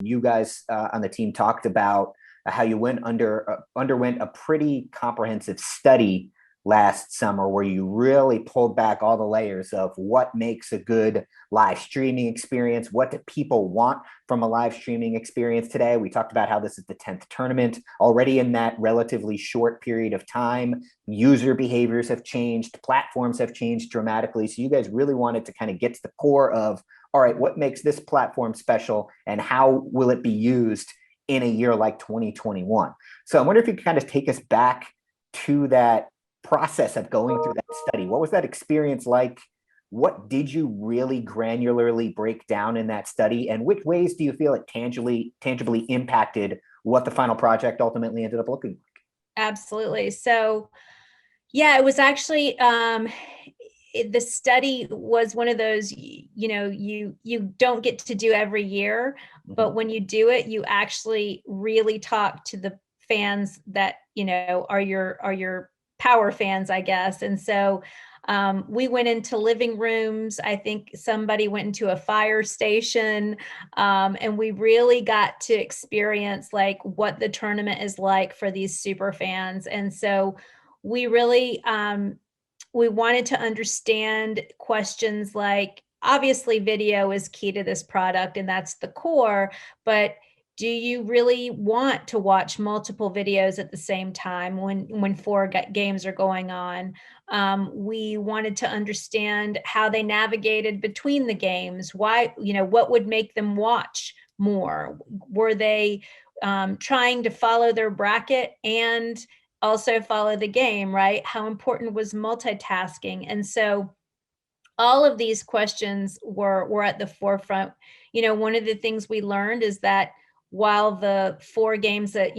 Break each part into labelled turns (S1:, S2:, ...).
S1: You guys on the team talked about how you underwent a pretty comprehensive study last summer where you really pulled back all the layers of what makes a good live streaming experience. What do people want from a live streaming experience today? We talked about how this is the 10th tournament. Already in that relatively short period of time, user behaviors have changed, platforms have changed dramatically. So you guys really wanted to kind of get to the core of, all right, what makes this platform special and how will it be used in a year like 2021? So I wonder if you could kind of take us back to that process of going through that study. What was that experience like? What did you really granularly break down in that study? And which ways do you feel it tangibly impacted what the final project ultimately ended up looking like?
S2: Absolutely. So, yeah, it was actually the study was one of those, you don't get to do every year, but when you do it, you actually really talk to the fans that are your power fans, I guess. And so we went into living rooms. I think somebody went into a fire station, and we really got to experience like what the tournament is like for these super fans. And so we really we wanted to understand questions like, obviously video is key to this product and that's the core, but do you really want to watch multiple videos at the same time when four games are going on? We wanted to understand how they navigated between the games. Why, what would make them watch more? Were they trying to follow their bracket and also follow the game, right? How important was multitasking? And so all of these questions were at the forefront. One of the things we learned is that while the four games that,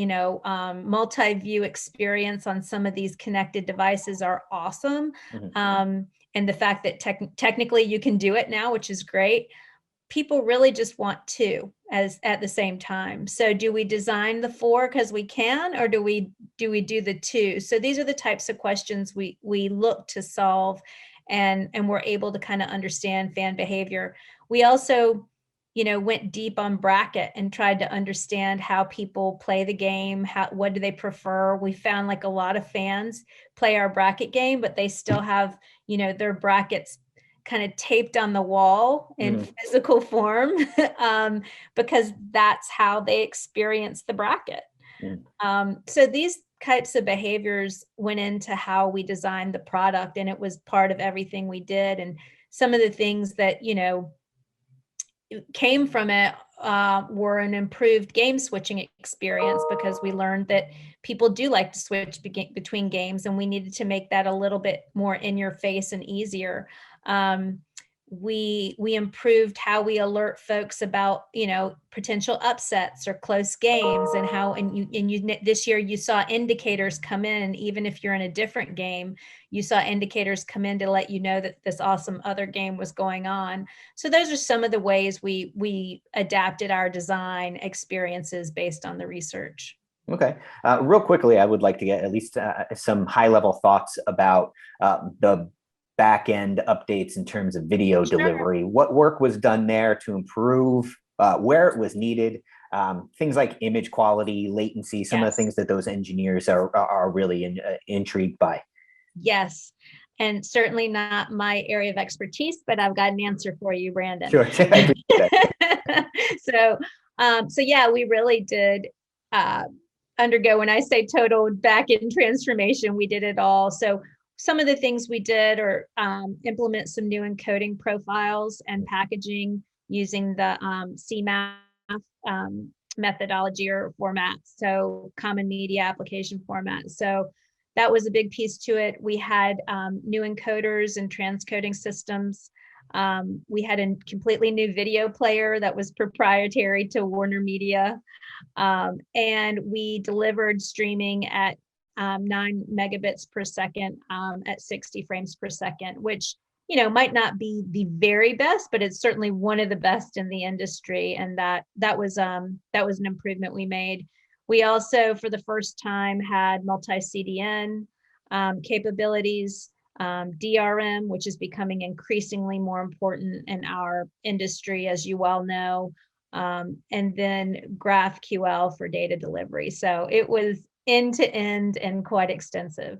S2: multi-view experience on some of these connected devices are awesome, and the fact that technically you can do it now, which is great, people really just want two at the same time. So do we design the four because we can, or do we do the two? So these are the types of questions we look to solve, and we're able to kind of understand fan behavior. We also went deep on bracket and tried to understand how people play the game. What do they prefer? We found like a lot of fans play our bracket game, but they still have their brackets kind of taped on the wall in physical form, because that's how they experience the bracket. So these types of behaviors went into how we designed the product, and it was part of everything we did. And some of the things that came from it were an improved game switching experience, because we learned that people do like to switch between games, and we needed to make that a little bit more in your face and easier. We improved how we alert folks about potential upsets or close games, and how this year you saw indicators come in. Even if you're in a different game, you saw indicators come in to let you know that this awesome other game was going on. So those are some of the ways we adapted our design experiences based on the research.
S1: Okay. Real quickly, I would like to get at least some high-level thoughts about the back-end updates in terms of video delivery. What work was done there to improve where it was needed? Things like image quality, latency, some of the things that those engineers are really intrigued by.
S2: Yes. And certainly not my area of expertise, but I've got an answer for you, Brandon.
S1: Sure.
S2: So yeah, we really did undergo, when I say total back-end transformation, we did it all. So some of the things we did are implement some new encoding profiles and packaging using the CMAF methodology or format, so common media application format. So that was a big piece to it. We had new encoders and transcoding systems. We had a completely new video player that was proprietary to Warner Media. And we delivered streaming at 9 megabits per second at 60 frames per second, which might not be the very best, but it's certainly one of the best in the industry. And that was an improvement we made. We also, for the first time, had multi-CDN capabilities, DRM, which is becoming increasingly more important in our industry, as you well know. and then GraphQL for data delivery. So it was end to end and quite extensive.